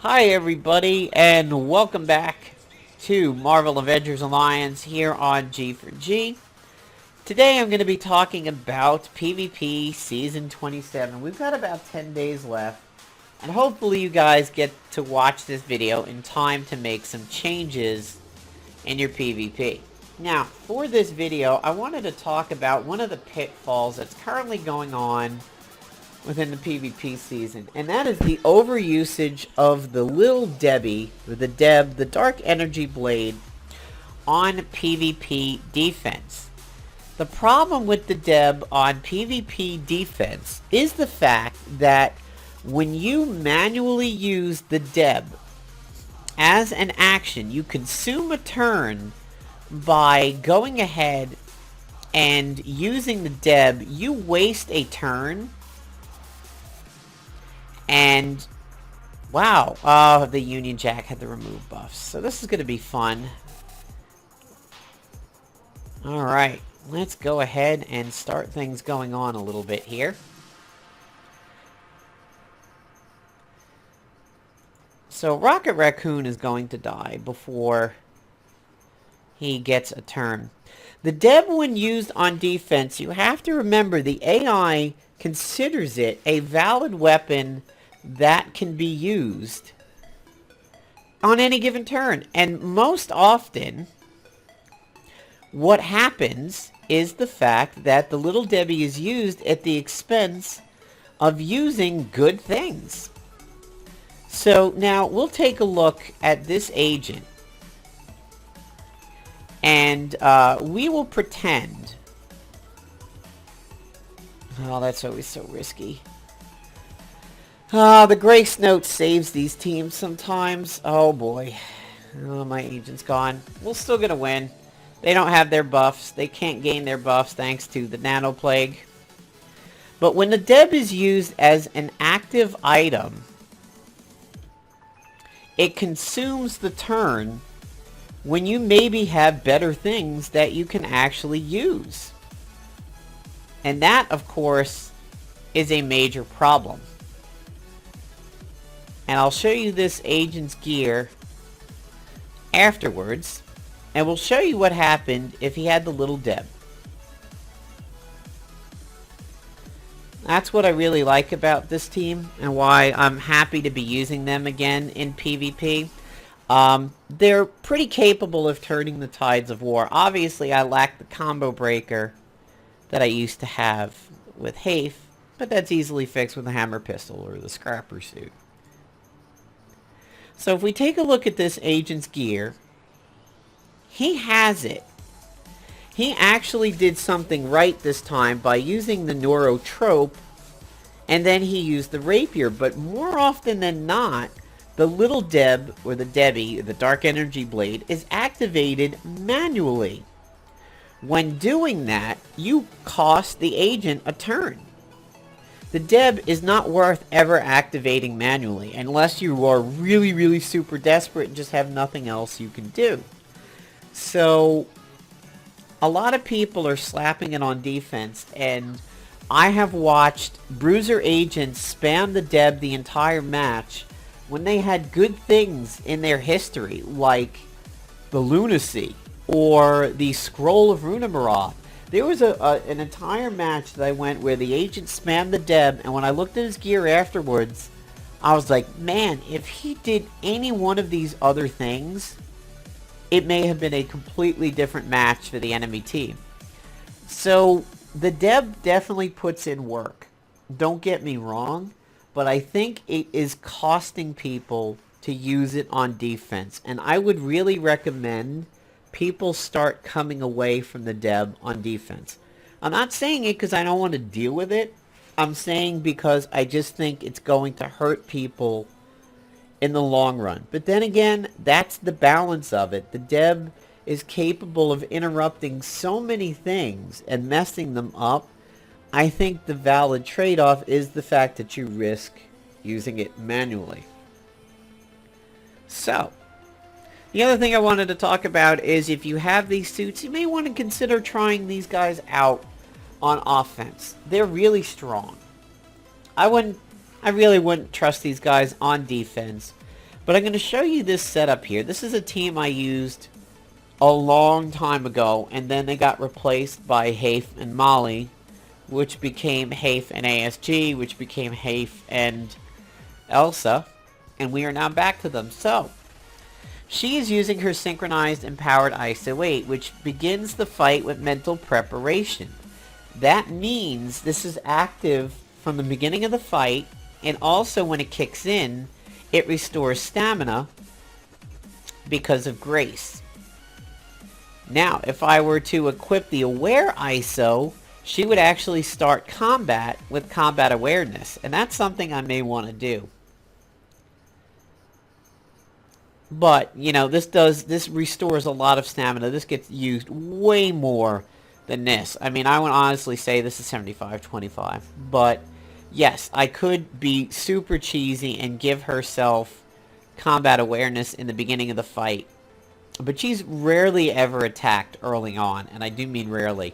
Hi everybody, and welcome back to Marvel Avengers Alliance here on G4G. Today I'm going to be talking about PvP Season 27. We've got about 10 days left, and hopefully you guys get to watch this video in time to make some changes in your PvP. Now, for this video, I wanted to talk about one of the pitfalls that's currently going on within the PvP season, and that is the overusage of the Little Debbie, or the Deb, the Dark Energy Blade, on PvP defense. The problem with the Deb on PvP defense is the fact that when you manually use the Deb as an action, you consume a turn by going ahead and using the Deb. You waste a turn. And, wow, the Union Jack had to remove buffs. So this is going to be fun. Alright, let's go ahead and start things going on a little bit here. So Rocket Raccoon is going to die before he gets a turn. The Deb, when used on defense, you have to remember the AI considers it a valid weapon that can be used on any given turn. And most often, what happens is the fact that the Little Debbie is used at the expense of using good things. So now we'll take a look at this agent, and we will pretend... Oh, that's always so risky. The Grace Note saves these teams sometimes. Oh boy. Oh, my agent's gone. We're still gonna win. They don't have their buffs. They can't gain their buffs thanks to the nanoplague. But when the Deb is used as an active item, it consumes the turn when you maybe have better things that you can actually use. And that, of course, is a major problem. And I'll show you this agent's gear afterwards. And we'll show you what happened if he had the Little Deb. That's what I really like about this team, and why I'm happy to be using them again in PvP. They're pretty capable of turning the tides of war. Obviously, I lack the combo breaker that I used to have with Hafe, but that's easily fixed with a hammer pistol or the scrapper suit. So if we take a look at this agent's gear, he has it. He actually did something right this time by using the neurotrope, and then he used the rapier. But more often than not, the Little Deb, or the Debbie, the Dark Energy Blade, is activated manually. When doing that, you cost the agent a turn. The Deb is not worth ever activating manually, unless you are really, really super desperate and just have nothing else you can do. So, a lot of people are slapping it on defense, and I have watched Bruiser agents spam the Deb the entire match when they had good things in their history, like the Lunacy or the Scroll of Runemeroth. There was an entire match that I went where the agent spammed the Deb, and when I looked at his gear afterwards, I was like, man, if he did any one of these other things, it may have been a completely different match for the enemy team. So, the Deb definitely puts in work. Don't get me wrong, but I think it is costing people to use it on defense, and I would really recommend people start coming away from the Deb on defense. I'm not saying it because I don't want to deal with it. I'm saying because I just think it's going to hurt people in the long run. But then again, that's the balance of it. The Deb is capable of interrupting so many things and messing them up. I think the valid trade-off is the fact that you risk using it manually. So, the other thing I wanted to talk about is if you have these suits, you may want to consider trying these guys out on offense. They're really strong. I really wouldn't trust these guys on defense. But I'm going to show you this setup here. This is a team I used a long time ago, and then they got replaced by Hafe and Molly, which became Hafe and ASG, which became Hafe and Elsa, and we are now back to them. So, she is using her synchronized empowered ISO 8, which begins the fight with mental preparation. That means this is active from the beginning of the fight, and also when it kicks in, it restores stamina because of grace. Now, if I were to equip the aware ISO, she would actually start combat with combat awareness, and that's something I may want to do. But, you know, this restores a lot of stamina. This gets used way more than this. I mean, I would honestly say this is 75-25. But, yes, I could be super cheesy and give herself combat awareness in the beginning of the fight. But she's rarely ever attacked early on, and I do mean rarely.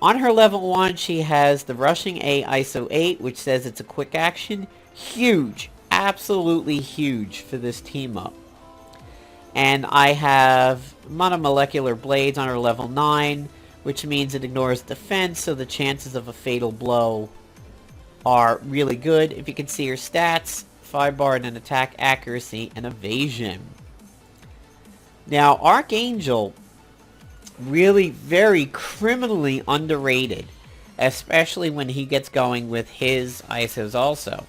On her level 1, she has the Rushing A ISO 8, which says it's a quick action. Huge. Absolutely huge for this team up. And I have Monomolecular Blades on her level 9, which means it ignores defense, so the chances of a fatal blow are really good. If you can see her stats, 5-bar in attack, accuracy, and evasion. Now, Archangel, really very criminally underrated, especially when he gets going with his ISOs also.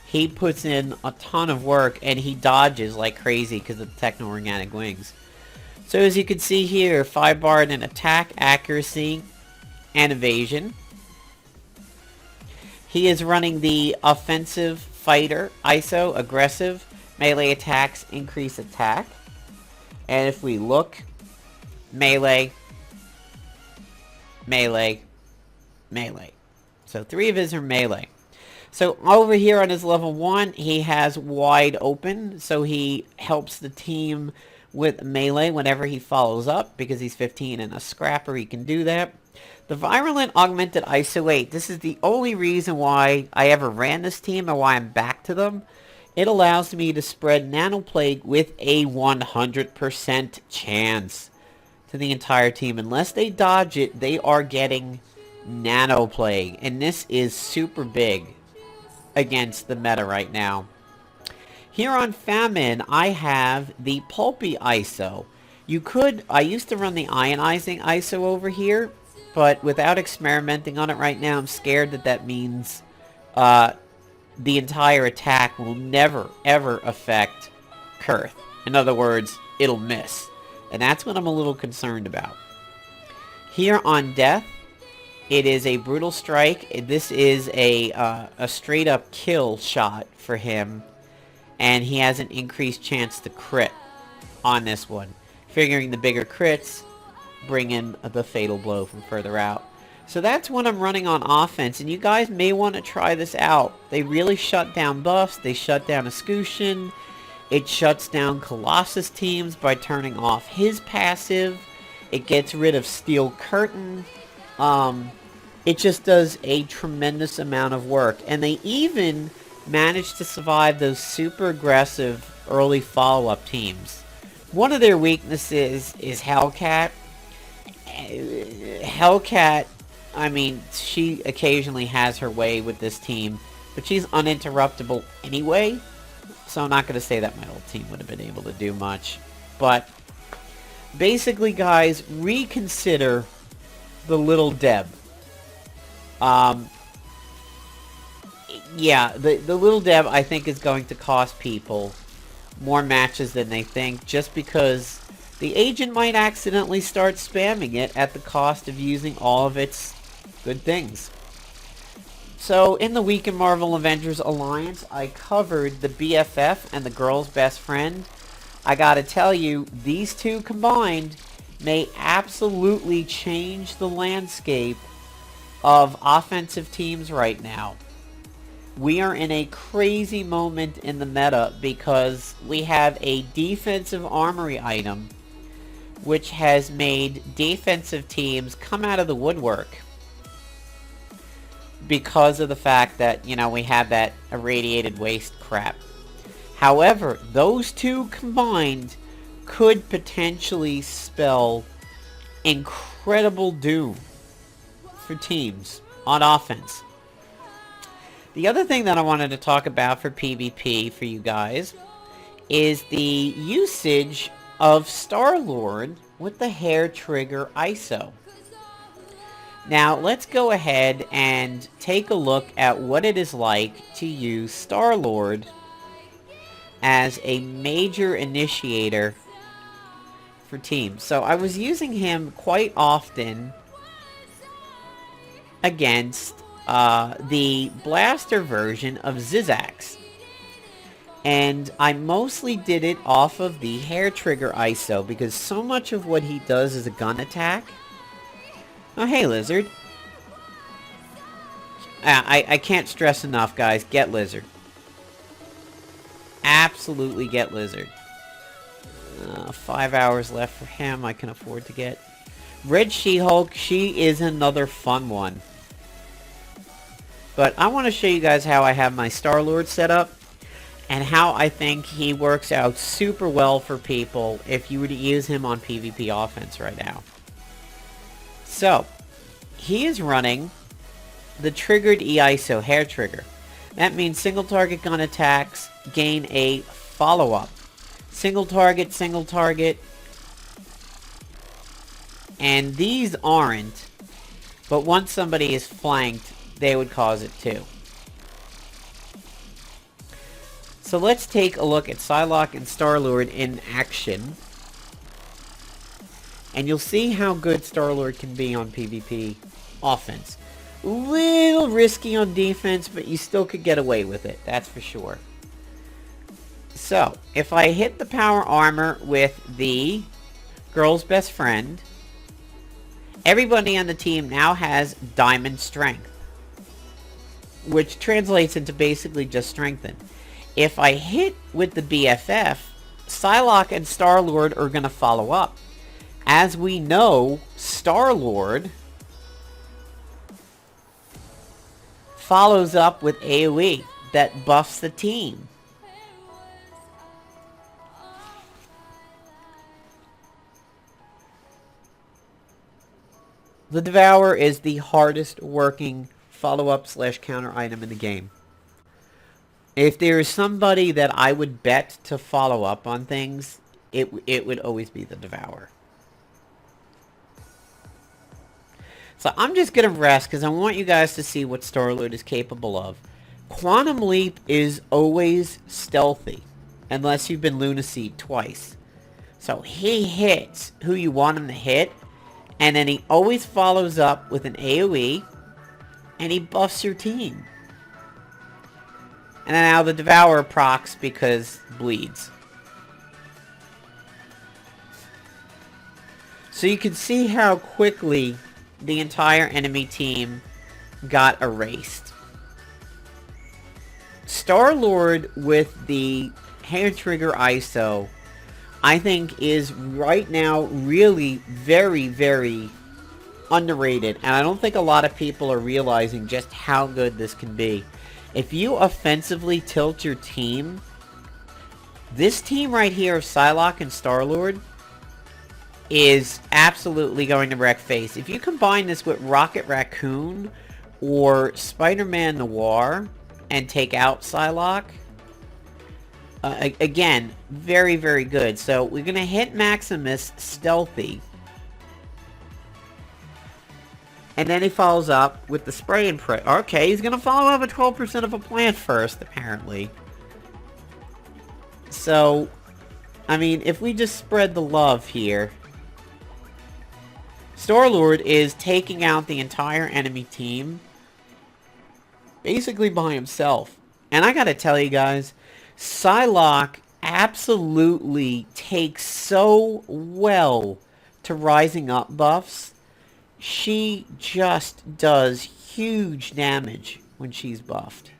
He puts in a ton of work, and he dodges like crazy because of the techno-organic wings. So as you can see here, 5-bar in attack, accuracy, and evasion. He is running the offensive fighter ISO, aggressive, melee attacks, increase attack. And if we look, melee, melee, melee. So 3 of his are melee. So over here on his level 1, he has wide open, so he helps the team with melee whenever he follows up, because he's 15 and a scrapper, he can do that. The Virulent Augmented ISO 8, this is the only reason why I ever ran this team and why I'm back to them. It allows me to spread nanoplague with a 100% chance to the entire team. Unless they dodge it, they are getting nanoplague, and this is super big against the meta right now. Here on Famine, I have the Pulpy ISO. I used to run the Ionizing ISO over here, but without experimenting on it right now, I'm scared that means the entire attack will never, ever affect Kuurth. In other words, it'll miss. And that's what I'm a little concerned about. Here on Death, it is a Brutal Strike. This is a straight up kill shot for him. And he has an increased chance to crit on this one. Figuring the bigger crits bring in the fatal blow from further out. So that's what I'm running on offense. And you guys may want to try this out. They really shut down buffs. They shut down Escutcheon. It shuts down Colossus teams by turning off his passive. It gets rid of Steel Curtain. It just does a tremendous amount of work. And they even managed to survive those super aggressive early follow-up teams. One of their weaknesses is Hellcat. Hellcat, I mean, she occasionally has her way with this team, but she's uninterruptible anyway. So I'm not going to say that my old team would have been able to do much. But basically, guys, reconsider the Little Deb. Yeah, the Little Deb, I think, is going to cost people more matches than they think, just because the agent might accidentally start spamming it at the cost of using all of its good things. So, in the week in Marvel Avengers Alliance, I covered the BFF and the girl's best friend. I gotta tell you, these two combined may absolutely change the landscape of offensive teams right now. We are in a crazy moment in the meta because we have a defensive armory item which has made defensive teams come out of the woodwork because of the fact that, you know, we have that irradiated waste crap. However, those two combined could potentially spell incredible doom for teams on offense. The other thing that I wanted to talk about for PvP for you guys is the usage of Star-Lord with the hair trigger ISO. Now let's go ahead and take a look at what it is like to use Star-Lord as a major initiator for teams. So I was using him quite often against the blaster version of Zizzax. And I mostly did it off of the hair trigger ISO because so much of what he does is a gun attack. Oh, hey, Lizard. I can't stress enough, guys. Get Lizard. Absolutely get Lizard. 5 hours left for him. I can afford to get. Red She-Hulk, she is another fun one. But I want to show you guys how I have my Star-Lord set up and how I think he works out super well for people if you were to use him on PvP offense right now. So, he is running the triggered EISO hair trigger. That means single target gun attacks gain a follow-up. Single target, and these aren't, but once somebody is flanked, they would cause it too. So let's take a look at Psylocke and Star-Lord in action. And you'll see how good Star-Lord can be on PvP offense. A little risky on defense, but you still could get away with it, that's for sure. So, if I hit the power armor with the girl's best friend, everybody on the team now has diamond strength, which translates into basically just strengthen. If I hit with the BFF, Psylocke and Star-Lord are going to follow up. As we know, Star-Lord follows up with AoE that buffs the team. The Devour is the hardest working follow-up / counter item in the game. If there is somebody that I would bet to follow up on things, it would always be the Devourer. So I'm just going to rest because I want you guys to see what Star-Lord is capable of. Quantum Leap is always stealthy, unless you've been Lunaseed twice. So he hits who you want him to hit, and then he always follows up with an AoE, and he buffs your team. And then now the Devourer procs because bleeds. So you can see how quickly the entire enemy team got erased. Star-Lord with the hair trigger ISO, I think, is right now really very, very underrated. And I don't think a lot of people are realizing just how good this can be. If you offensively tilt your team, this team right here of Psylocke and Star-Lord is absolutely going to wreck face. If you combine this with Rocket Raccoon or Spider-Man Noir and take out Psylocke, again, very, very good. So we're going to hit Maximus stealthy. And then he follows up with the spray and pray. Okay, he's going to follow up at 12% of a plant first, apparently. So, I mean, if we just spread the love here, Star-Lord is taking out the entire enemy team basically by himself. And I gotta tell you guys, Psylocke absolutely takes so well to rising up buffs. She just does huge damage when she's buffed.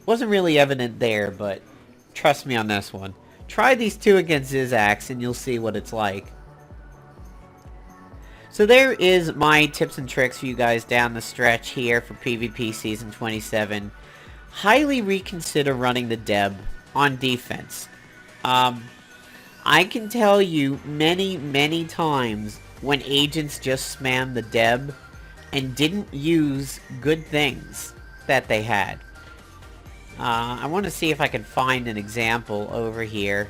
Wasn't really evident there, but trust me on this one. Try these two against Zizzax and you'll see what it's like. So there is my tips and tricks for you guys down the stretch here for PvP Season 27. Highly reconsider running the Deb on defense. I can tell you many, many times when agents just spammed the Deb and didn't use good things that they had. I want to see if I can find an example over here.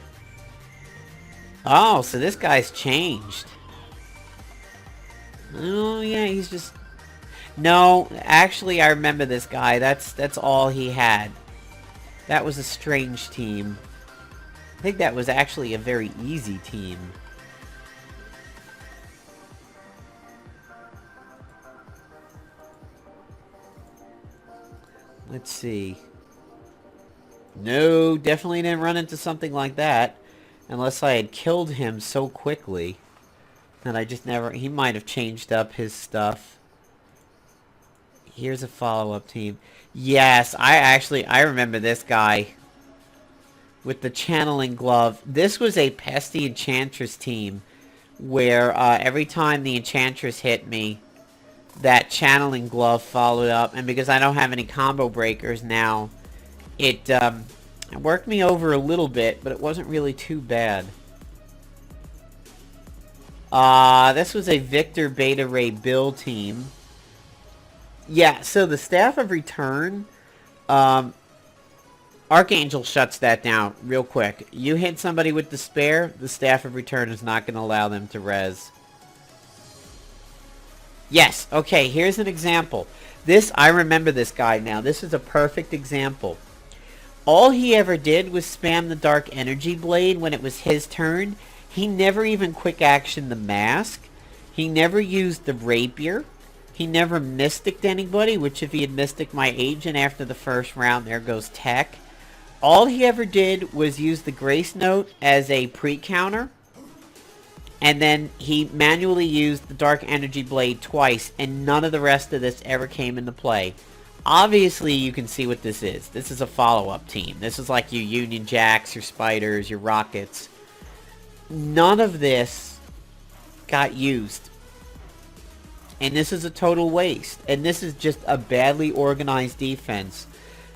Oh, so this guy's changed. Oh, yeah, he's just... No, actually, I remember this guy. That's all he had. That was a strange team. I think that was actually a very easy team. Let's see. No, definitely didn't run into something like that. Unless I had killed him so quickly that I just never... He might have changed up his stuff. Here's a follow-up team. Yes, I remember this guy. With the channeling glove. This was a Pesty Enchantress team. Where every time the Enchantress hit me, that channeling glove followed up. And because I don't have any combo breakers now, it worked me over a little bit, but it wasn't really too bad. This was a Victor Beta Ray Bill team. Yeah, so the Staff of Return, Archangel shuts that down real quick. You hit somebody with Despair, the Staff of Return is not going to allow them to res. Yes, okay, here's an example. I remember this guy now. This is a perfect example. All he ever did was spam the Dark Energy Blade when it was his turn. He never even quick actioned the Mask. He never used the Rapier. He never Mystic'd anybody, which if he had Mystic'd my agent after the first round, there goes Tech. All he ever did was use the Grace Note as a pre-counter. And then he manually used the Dark Energy Blade twice, and none of the rest of this ever came into play. Obviously, you can see what this is. This is a follow-up team. This is like your Union Jacks, your Spiders, your Rockets. None of this got used. And this is a total waste. And this is just a badly organized defense.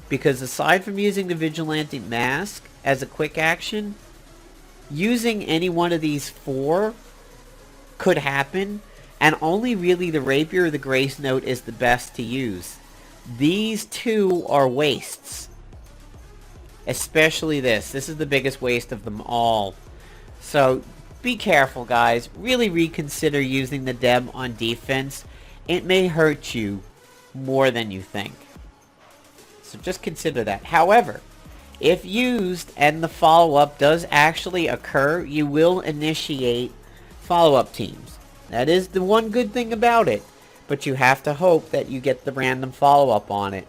Because aside from using the Vigilante Mask as a quick action, using any one of these four could happen. And only really the Rapier or the Grace Note is the best to use. These two are wastes. Especially this. This is the biggest waste of them all. So, be careful, guys. Really reconsider using the Deb on defense. It may hurt you more than you think. So just consider that. However, if used and the follow-up does actually occur, you will initiate follow-up teams. That is the one good thing about it. But you have to hope that you get the random follow-up on it.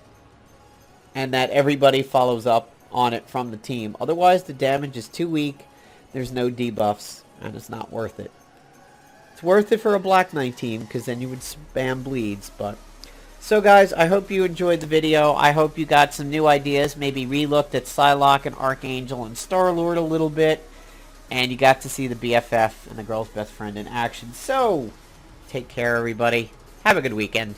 And that everybody follows up on it from the team. Otherwise, the damage is too weak. There's no debuffs. And it's not worth it. It's worth it for a Black Knight team. Because then you would spam bleeds. But so guys, I hope you enjoyed the video. I hope you got some new ideas. Maybe re-looked at Psylocke and Archangel and Star-Lord a little bit. And you got to see the BFF and the girl's best friend in action. So, take care everybody. Have a good weekend.